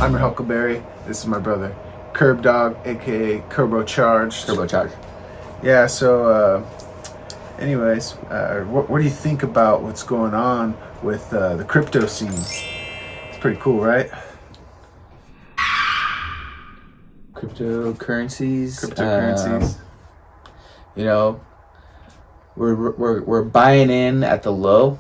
I'm your Huckleberry. This is my brother, Curb Dog, aka Turbocharged. Turbocharged. Yeah. So, anyways, what do you think about what's going on with the crypto scene? It's pretty cool, right? Cryptocurrencies. You know, we're buying in at the low,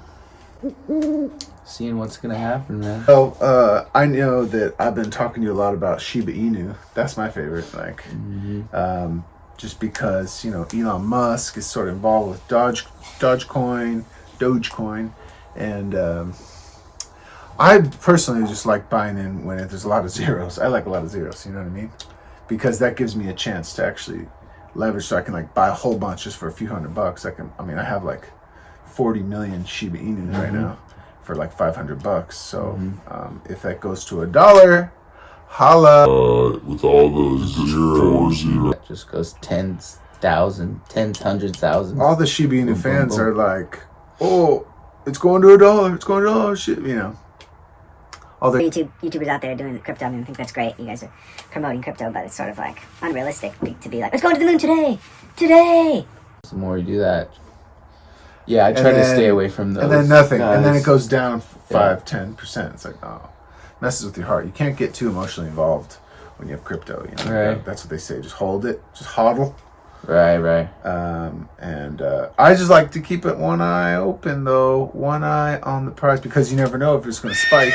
seeing what's gonna happen, man. Oh, I know that I've been talking to you a lot about Shiba Inu. That's my favorite. Like, just because Elon Musk is sort of involved with Dogecoin, and I personally just like buying in when there's a lot of zeros. I like a lot of zeros. You know what I mean? Because that gives me a chance to actually leverage, so I can like buy a whole bunch just for a few $100. I have like 40 million Shiba Inu right now for like $500. So if that goes to $1, holla. With all those zeros, It just goes tens, hundreds, thousands. All the Shiba Inu fans are like, oh, it's going to $1. It's going to $1. Shit, All the YouTubers out there doing crypto, I think that's great. You guys are promoting crypto, but it's sort of like unrealistic to be like, let's go to the moon today. The more you do that, yeah, I try to stay away from those. And then nothing. guys. And then it goes down 5-10%. It's like, oh, messes with your heart. You can't get too emotionally involved when you have crypto. Right. That's what they say. Just hold it. Just hodl. Right. And I just like to keep it one eye open, though. One eye on the price, because you never know if it's going to spike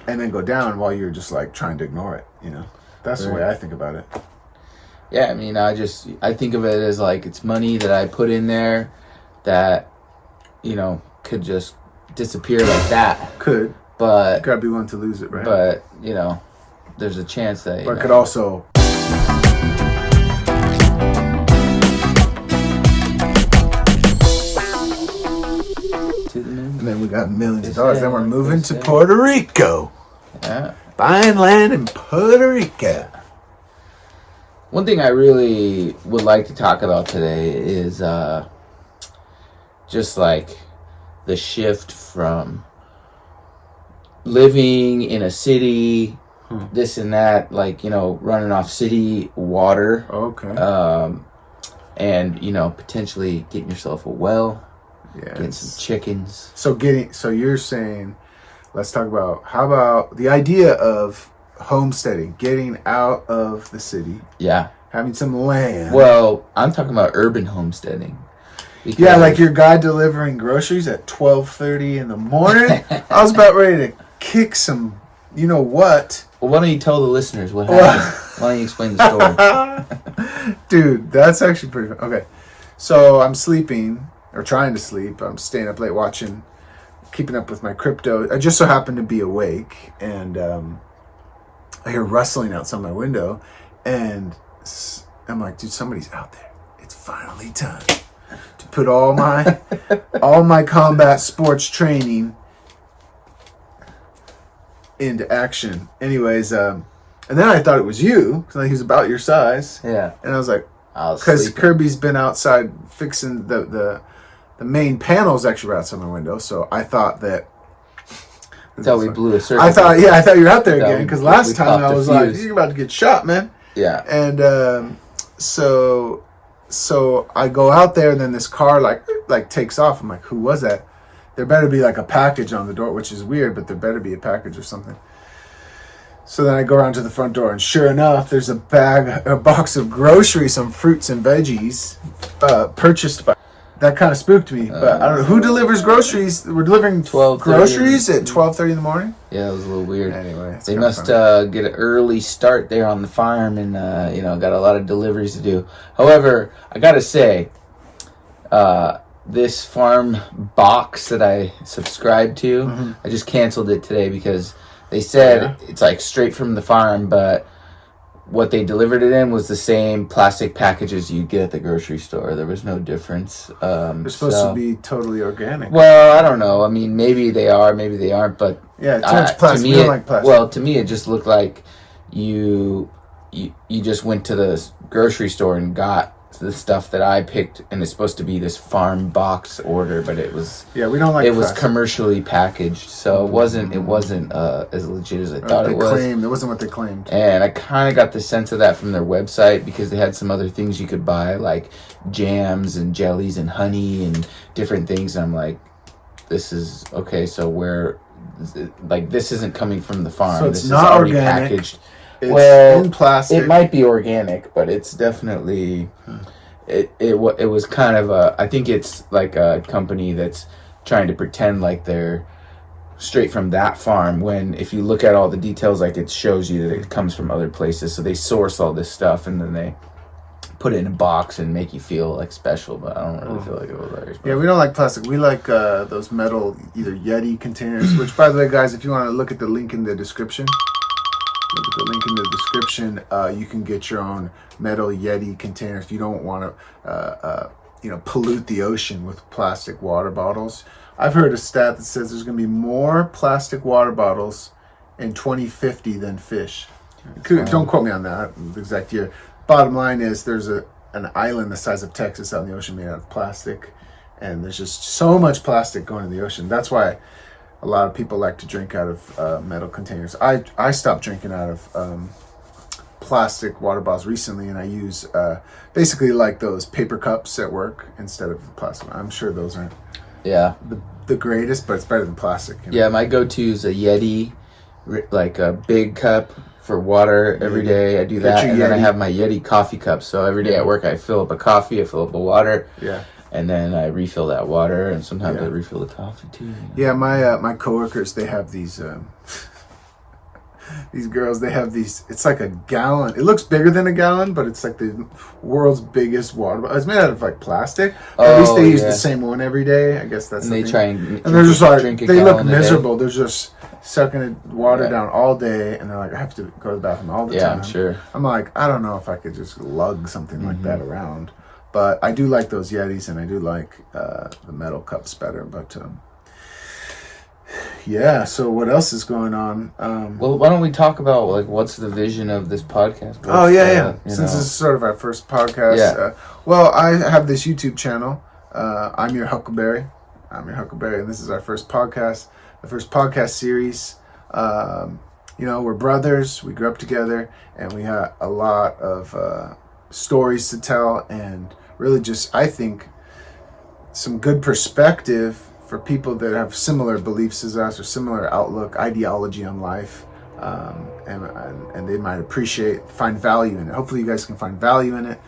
and then go down while you're just like trying to ignore it. That's the way I think about it. Yeah, I mean, I think of it as like it's money that I put in there that, could just disappear like that. Could. But you gotta be willing to lose it, right? But, there's a chance that... But it could also... And then we got millions of dollars. Then we're moving to Puerto Rico. Yeah. Buying land in Puerto Rico. One thing I really would like to talk about today is just like the shift from living in a city, this and that, like, running off city water. Okay. And, potentially getting yourself a well. Yeah. Getting some chickens. So you're saying, let's talk about, how about the idea of homesteading, getting out of the city. Yeah. Having some land. Well, I'm talking about urban homesteading. Yeah, like your guy delivering groceries at 12:30 in the morning. I was about ready to kick some, what. Well, why don't you tell the listeners what happened? Why don't you explain the story? Dude, that's actually pretty fun. Okay. So I'm sleeping, or trying to sleep. I'm staying up late keeping up with my crypto. I just so happen to be awake, and I hear rustling outside my window, and I'm like, dude, somebody's out there. It's finally time to put all my combat sports training into action. Anyways, and then I thought it was you, because he was about your size. Yeah. And I was like, because Kirby's been outside fixing the main panels actually right outside my window, so I thought that. Until we blew a circle. I thought you were out there again, because last time I was like, you're about to get shot, man. Yeah. And so I go out there, and then this car like takes off. I'm like, who was that? There better be like a package on the door, which is weird, but there better be a package or something. So then I go around to the front door, and sure enough, there's a box of groceries, some fruits and veggies, purchased by. That kind of spooked me, but I don't know who delivers groceries. We're delivering groceries at 12:30 in the morning. Yeah, it was a little weird. Anyway, they must get an early start there on the farm, and got a lot of deliveries to do. However, I gotta say, this farm box that I subscribed to, I just canceled it today because they said it's like straight from the farm, but what they delivered it in was the same plastic packages you get at the grocery store. There was no difference. They're supposed to be totally organic. Well, I don't know. I mean, maybe they are, maybe they aren't. But yeah, too much plastic. To me, like plastic. Well, to me, it just looked like you just went to the grocery store and got the stuff that I picked, and it's supposed to be this farm box order, but it was Yeah, we don't like it was plastic. commercially packaged, so it wasn't as legit as I thought They it was. claimed, it wasn't what they claimed. And I kind of got the sense of that from their website, because they had some other things you could buy, like jams and jellies and honey and different things. And I'm like, this is okay. So this isn't coming from the farm. So it's this is not already organic. packaged. It's in plastic. It might be organic, but it's definitely it was kind of I think it's like a company that's trying to pretend like they're straight from that farm, when if you look at all the details, like it shows you that it comes from other places. So they source all this stuff and then they put it in a box and make you feel like special, but I don't really feel like it was very special. Yeah, we don't like plastic. We like those metal, either Yeti containers, which, by the way, guys, if you want to look at the link in the description, you can get your own metal Yeti container if you don't want to, pollute the ocean with plastic water bottles. I've heard a stat that says there's going to be more plastic water bottles in 2050 than fish. Don't quote me on that, the exact year. Bottom line is there's an island the size of Texas out in the ocean made out of plastic, and there's just so much plastic going in the ocean. That's why a lot of people like to drink out of metal containers. I stopped drinking out of plastic water bottles recently, and I use basically like those paper cups at work instead of plastic. I'm sure those aren't the greatest, but it's better than plastic. Yeah, my go-to is a Yeti, like a big cup for water every day. I do that, and then I have my Yeti coffee cup. So every day at work, I fill up a coffee, I fill up a water. Yeah. And then I refill that water, and sometimes I refill the coffee too. You know? Yeah, my coworkers, they have these these girls. They have these. It's like a gallon. It looks bigger than a gallon, but it's like the world's biggest water bottle. It's made out of like plastic. At least they use the same one every day. I guess that's. And they try and they're just like drink a they look gallon a day. miserable. They're just sucking water down all day, and they're like, I have to go to the bathroom all the time. Yeah, I'm sure. I'm like, I don't know if I could just lug something like that around. But I do like those Yetis, and I do like the metal cups better. But yeah, so what else is going on? Well, why don't we talk about like what's the vision of this podcast? Since this is sort of our first podcast. Well, I have this YouTube channel. I'm your Huckleberry, and this is our first podcast, the first podcast series. We're brothers. We grew up together, and we had a lot of stories to tell, and really just, I think, some good perspective for people that have similar beliefs as us or similar outlook, ideology on life, and they might find value in it. Hopefully you guys can find value in it.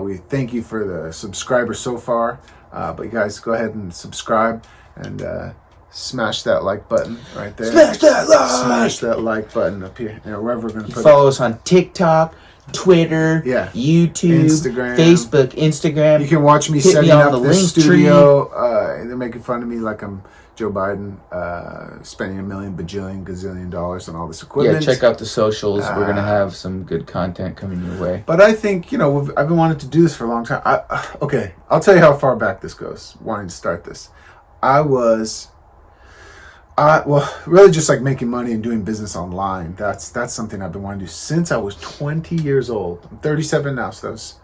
We thank you for the subscribers so far, but you guys go ahead and subscribe and smash that like button right there. Smash that like button up here, wherever we're going to put it. Follow us on TikTok, Twitter, YouTube, Instagram, Facebook, Instagram. You can watch me Hit setting me on up the this link studio. And they're making fun of me like I'm Joe Biden, spending $1 million gazillion dollars on all this equipment. Yeah, check out the socials. We're gonna have some good content coming your way. But I think I've been wanting to do this for a long time. I'll tell you how far back this goes. Wanting to start this, really just like making money and doing business online. That's something I've been wanting to do since I was 20 years old. I'm 37 now, so that was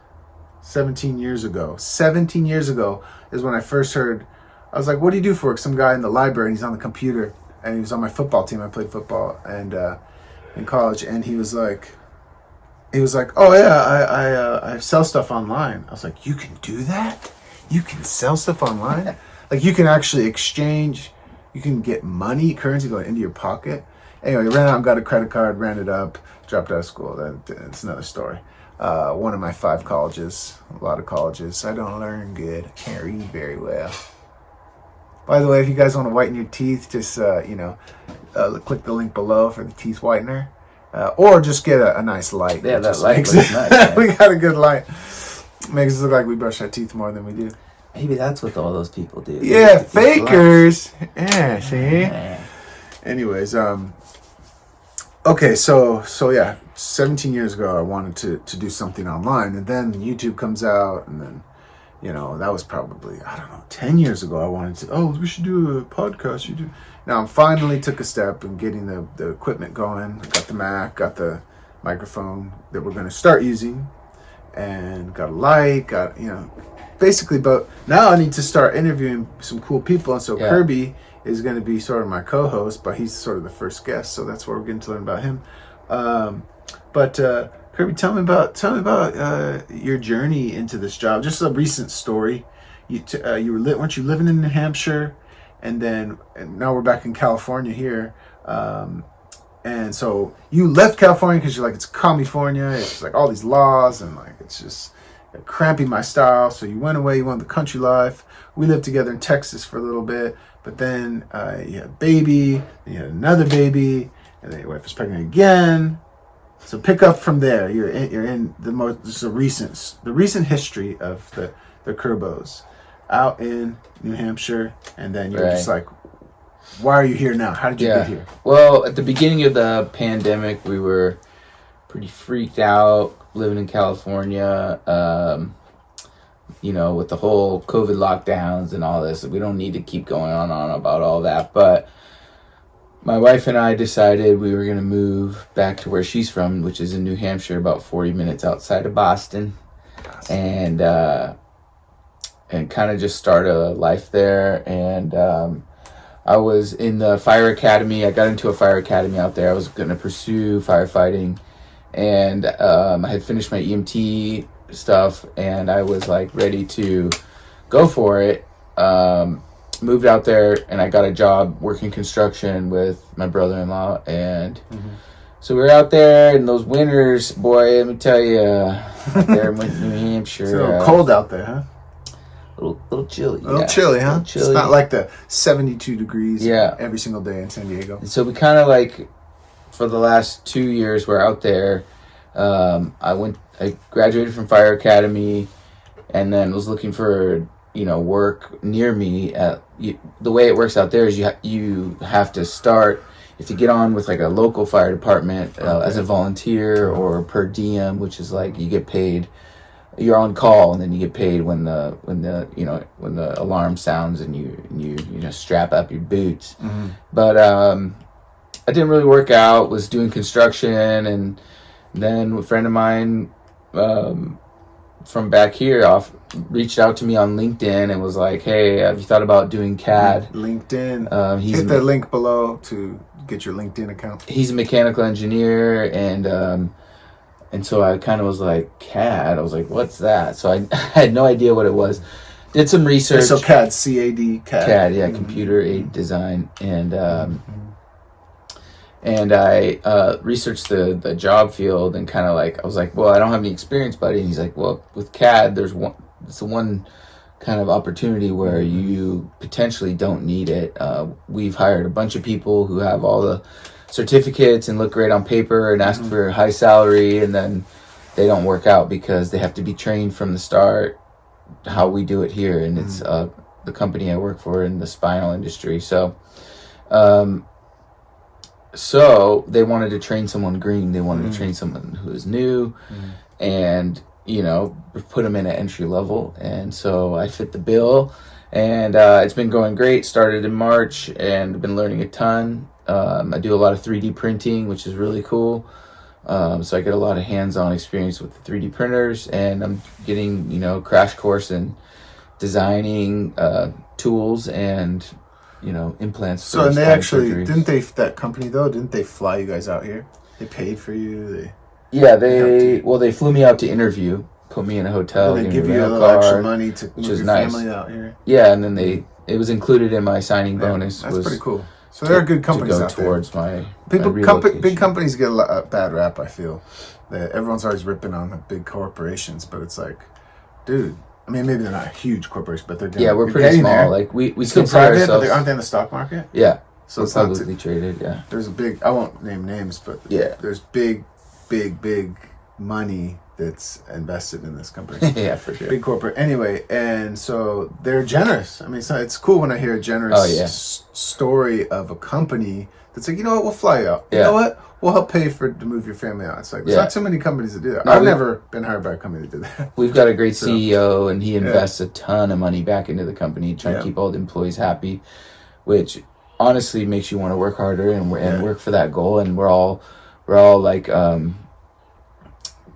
17 years ago. 17 years ago is when I first heard. I was like, what do you do for work? Some guy in the library, and he's on the computer, and he was on my football team. I played football and in college, and he was like, oh yeah, I sell stuff online. I was like, you can do that? You can sell stuff online? Like you can actually exchange. You can get money, currency going into your pocket. Anyway, ran out and got a credit card, ran it up, dropped out of school. That's another story. One of my 5 colleges, a lot of colleges. I don't learn good. I can't read very well. By the way, if you guys want to whiten your teeth, just, click the link below for the teeth whitener. Or just get a nice light. Yeah, that just light makes looks nice. We got a good light. Makes us look like we brush our teeth more than we do. Maybe that's what all those people do. Yeah, fakers. Yeah, see? Yeah. Anyways, okay, so yeah, 17 years ago I wanted to do something online, and then YouTube comes out, and then, that was probably, 10 years ago I wanted to, we should do a podcast. Now I finally took a step in getting the equipment going. I got the Mac, got the microphone that we're going to start using, and got a light, basically. But now I need to start interviewing some cool people, and so Kirby is going to be sort of my co-host, but he's sort of the first guest, so that's where we're getting to learn about him. But Kirby, tell me about your journey into this job. Just a recent story. Weren't you living in New Hampshire, and now we're back in California here. And so you left California because you're like, it's California, it's like all these laws, and like it's just cramping my style. So you went away, you wanted the country life. We lived together in Texas for a little bit, but then you had a baby, then you had another baby, and then your wife was pregnant again. So pick up from there. You're in the recent history of the Kerbos out in New Hampshire, and then you're just like, why are you here now? How did you get here? Well, at the beginning of the pandemic, we were pretty freaked out living in California, with the whole COVID lockdowns and all this. We don't need to keep going on about all that. But my wife and I decided we were going to move back to where she's from, which is in New Hampshire, about 40 minutes outside of Boston. And kind of just start a life there. And I was in the fire academy. I got into a fire academy out there. I was going to pursue firefighting, and I had finished my EMT stuff, and I was like ready to go for it. Moved out there, and I got a job working construction with my brother-in-law, and so we were out there in those winters. Boy, let me tell you, there in New Hampshire, it's a little cold out there, huh? A little chilly. A little chilly, huh? Chilly. It's not like the 72 degrees Yeah. every single day in San Diego. And so we kind of like, for the last 2 years, we're out there. I graduated from fire academy, and then was looking for work near me. The way it works out there is you have to start, if you get on with like a local fire department as a volunteer or per diem, which is like you get paid. You're on call, and then you get paid when the alarm sounds, and you just strap up your boots. But I didn't really work out. Was doing construction, and then a friend of mine from back here reached out to me on LinkedIn and was like, "Hey, have you thought about doing CAD?" LinkedIn. Hit the link below to get your LinkedIn account. He's a mechanical engineer, and so I kind of was like, CAD? I was like, what's that? So I had no idea what it was. Did some research. So CAD, C-A-D, CAD. CAD, yeah, computer aided design. And I researched the job field, and kind of like, I was like, well, I don't have any experience, buddy. And he's like, well, with CAD, it's the one kind of opportunity where you potentially don't need it. We've hired a bunch of people who have all the certificates and look great on paper and ask for a high salary, and then they don't work out because they have to be trained from the start how we do it here. And it's the company I work for in the spinal industry. So they wanted to train someone green. They wanted to train someone who is new and put them in at entry level. And so I fit the bill, and it's been going great. Started in March, and I've been learning a ton. I do a lot of 3D printing, which is really cool. So I get a lot of hands-on experience with the 3D printers, and I'm getting, crash course in designing tools and, implants. So, and they actually, that company though, didn't they fly you guys out here? They paid for you? They flew me out to interview, put me in a hotel. And they give you a little extra money to move your family out here? Yeah, and then it was included in my signing bonus. That's pretty cool. So there are good companies out there. Towards my big companies get a bad rap. I feel that everyone's always ripping on the big corporations, but it's like, dude. I mean, maybe they're not huge corporations, but we're pretty small. There. Like we still private, but aren't they in the stock market? Yeah, so it's publicly traded. Yeah, there's a big. I won't name names, but there's big money that's invested in this company. Yeah, for sure. Big corporate. Anyway, and so they're generous. I mean, so it's cool when I hear a generous story of a company that's like, you know what, we'll fly you out. You know what, we'll help pay to move your family out. It's like, there's not too many companies that do that. I've never been hired by a company that did that. We've got a great CEO, and he invests a ton of money back into the company, trying to keep all the employees happy, which honestly makes you want to work harder and work for that goal. And we're all like,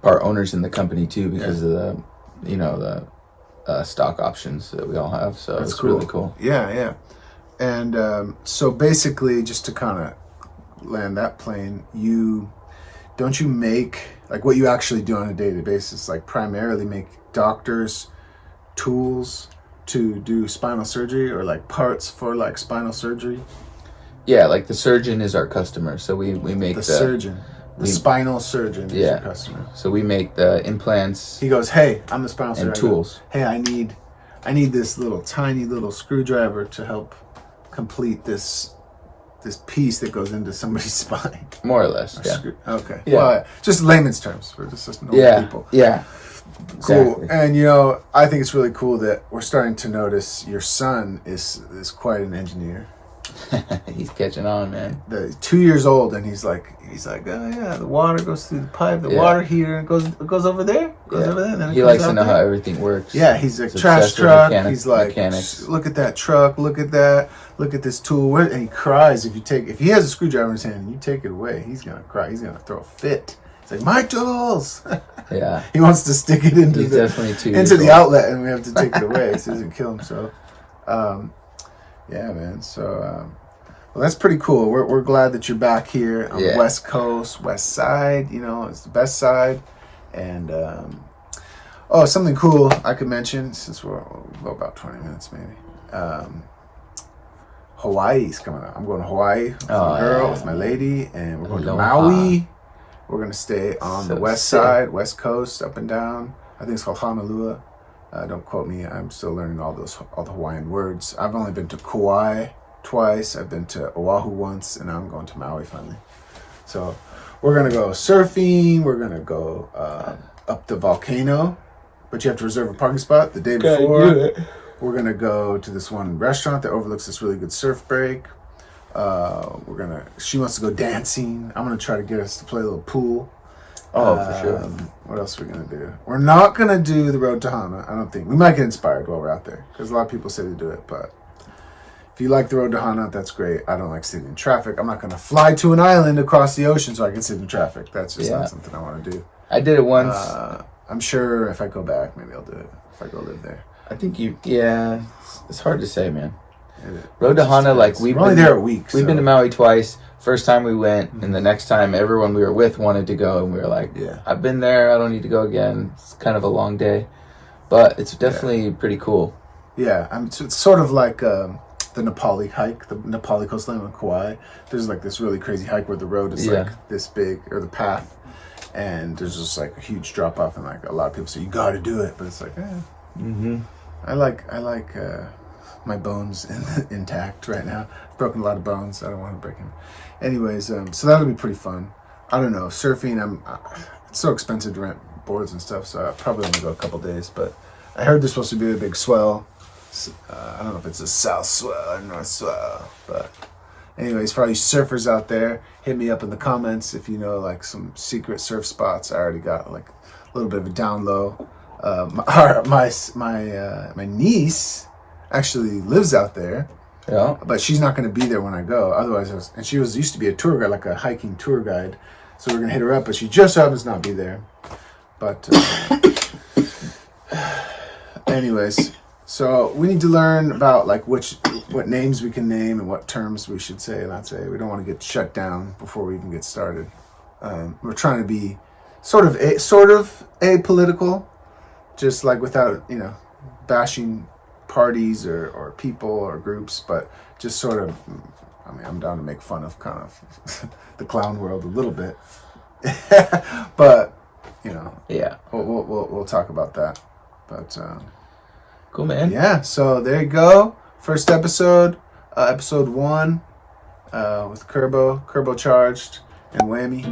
part owners in the company too because of the, you know, the stock options that we all have. So That's it's really cool. Yeah. And so basically, just to kind of land that plane, you make, like, what you actually do on a daily basis, like primarily make doctors tools to do spinal surgery, or like parts for like spinal surgery? Yeah, like the surgeon is our customer, so we make The surgeon. The spinal surgeon is your customer. So we make the implants. He goes, hey, I'm the spinal surgeon. And tools. Hey, I need this little tiny little screwdriver to help complete this piece that goes into somebody's spine. More or less, yeah. Okay. Yeah. Well, just layman's terms for just normal people. Yeah. Cool. Exactly. And you know, I think it's really cool that we're starting to notice your son is quite an engineer. He's catching on, man. 2 years old, and he's like, oh yeah, the water goes through the pipe, the water heater, and it goes over there, over there. And then he likes to know how everything works. Yeah, he's a trash truck. He's like, look at that truck, look at that, look at this tool. And he cries if he has a screwdriver in his hand and you take it away, he's gonna cry. He's gonna throw a fit. He's like, my tools. Yeah. He wants to stick it into the outlet, and we have to take it away so he doesn't kill himself. Yeah, man. So, well, that's pretty cool. We're glad that you're back here on the West Coast, West Side. You know, it's the best side. And something cool I could mention, since we'll go about 20 minutes maybe. Hawaii's coming up. I'm going to Hawaii with my girl, with my lady, and we're going to Maui. We're going to stay on the west side, West Coast, up and down. I think it's called Honolulu. Don't quote me. I'm still learning all the Hawaiian words. I've only been to Kauai twice. I've been to Oahu once, and I'm going to Maui finally. So we're gonna go surfing. We're gonna go up the volcano, but you have to reserve a parking spot the day before. We're gonna go to this one restaurant that overlooks this really good surf break. She wants to go dancing. I'm gonna try to get us to play a little pool. Oh, for sure. What else are we going to do? We're not going to do the road to Hana, I don't think. We might get inspired while we're out there, because a lot of people say to do it, but if you like the road to Hana, that's great. I don't like sitting in traffic. I'm not going to fly to an island across the ocean so I can sit in traffic. That's just not something I want to do. I did it once. I'm sure if I go back, maybe I'll do it, if I go live there. I think it's hard to say, man. Road to Hana, like, we've only been there a week. We've been to Maui twice. First time we went, and the next time everyone we were with wanted to go, and we were like, I've been there, I don't need to go again. It's kind of a long day, but it's definitely pretty cool. Yeah, it's sort of like the Nepali hike, the Nepali coastline on Kauai. There's like this really crazy hike where the road is like this big, or the path, and there's just like a huge drop off, and like a lot of people say you got to do it, but it's like, I like my bones intact right now. I've broken a lot of bones. I don't want to break them. Anyways, so that'll be pretty fun. I don't know, surfing. It's so expensive to rent boards and stuff, so I probably only go a couple days. But I heard there's supposed to be a big swell. I don't know if it's a south swell or north swell, but anyways, for all you surfers out there, hit me up in the comments if you know like some secret surf spots. I already got like a little bit of a down low. My niece actually lives out there. Yeah. But she's not going to be there when I go. Otherwise, she used to be a tour guide, like a hiking tour guide. So we're going to hit her up, but she just happens to not be there. But anyways, so we need to learn about like what names we can name and what terms we should say and not say. We don't want to get shut down before we even get started. We're trying to be sort of apolitical, just like without bashing parties or people or groups, but just sort of, I mean, I'm down to make fun of kind of the clown world a little bit, but we'll talk about that. But cool, man. Yeah, so there you go. First episode 1 with Kirbo Charged and Whammy.